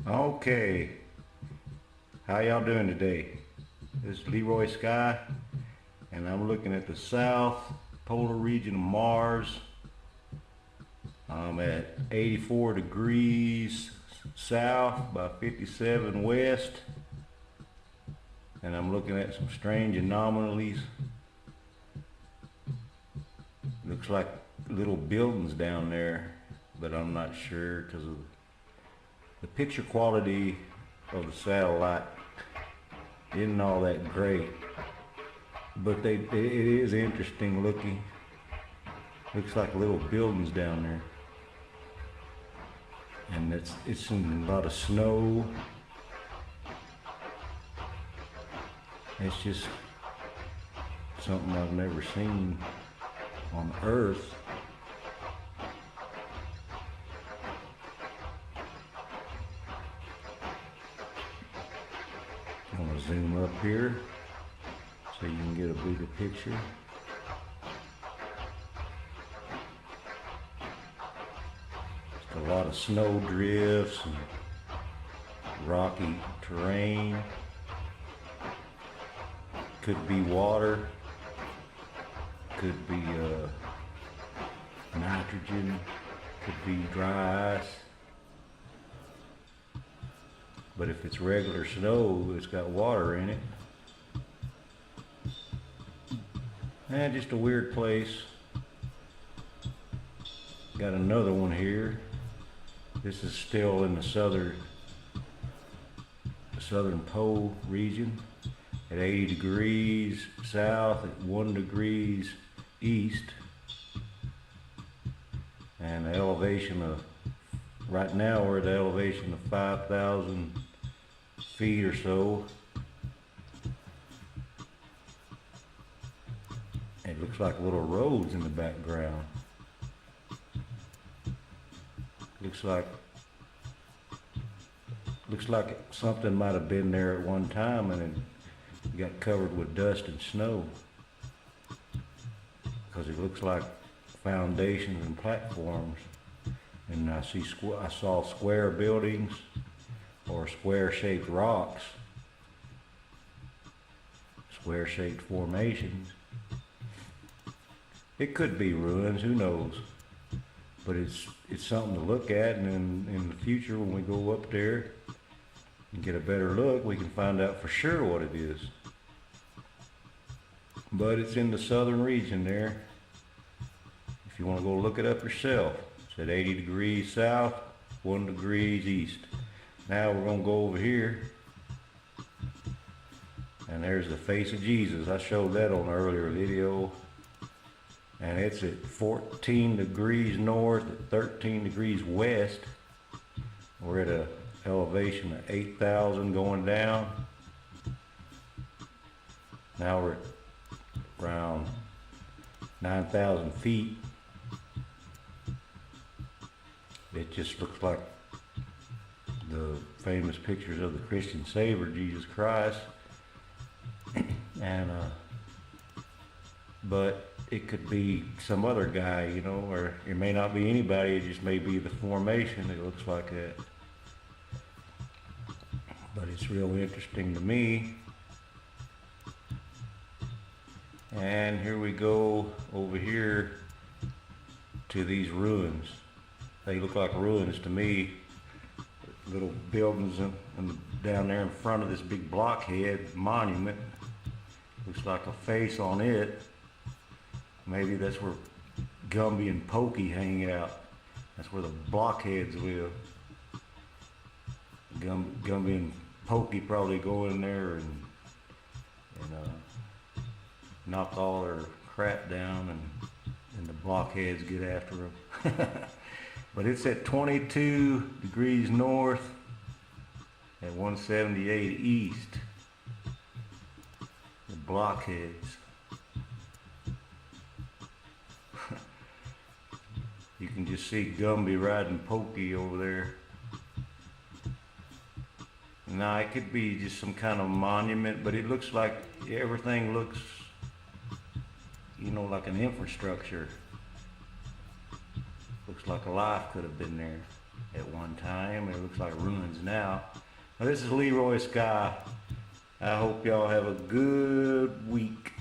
Okay, how y'all doing today? This is Leroy Skye, and I'm looking at the south polar region of Mars. I'm at 84 degrees south by 57 west, and I'm looking at some strange anomalies. Looks like little buildings down there, but I'm not sure because of the picture quality of the satellite isn't all that great, but it is interesting looking. Looks like little buildings down there, and it's in a lot of snow. It's just something I've never seen on Earth. I'm going to zoom up here so you can get a bigger picture. Just a lot of snow drifts and rocky terrain. Could be water, could be nitrogen, could be dry ice. But if it's regular snow, it's got water in it. And just a weird place. Got another one here. This is still in the southern pole region at 80 degrees south, at 1 degrees east. And the elevation of, right now we're at the elevation of 5,000 feet or so. It looks like little roads in the background. Looks like something might have been there at one time and it got covered with dust and snow, because it looks like foundations and platforms. And I saw square buildings or square-shaped rocks, square-shaped formations. It could be ruins, who knows? But it's something to look at, and in the future when we go up there and get a better look, we can find out for sure what it is. But it's in the southern region there. If you want to go look it up yourself. It's at 80 degrees south, 1 degrees east. Now we're going to go over here, and there's the face of Jesus. I showed that on an earlier video. And it's at 14 degrees north, at 13 degrees west. We're at an elevation of 8,000 going down. Now we're at around 9,000 feet. It just looks like the famous pictures of the Christian Savior, Jesus Christ. And but it could be some other guy, you know, or it may not be anybody, it just may be the formation. It looks like that. But it's real interesting to me. And here we go over here to these ruins. They look like ruins to me. Little buildings down there in front of this big Blockhead monument. Looks like a face on it. Maybe that's where Gumby and Pokey hang out. That's where the Blockheads live. Gumby and Pokey probably go in there and knock all their crap down, and the Blockheads get after them. But it's at 22 degrees north, at 178 east. The Blockheads. You can just see Gumby riding Pokey over there. Now it could be just some kind of monument, but it looks like everything looks, you know, like an infrastructure. Looks like a life could have been there. at one time. It looks like ruins now. Now this is Leroy Skye. I hope y'all have a good week.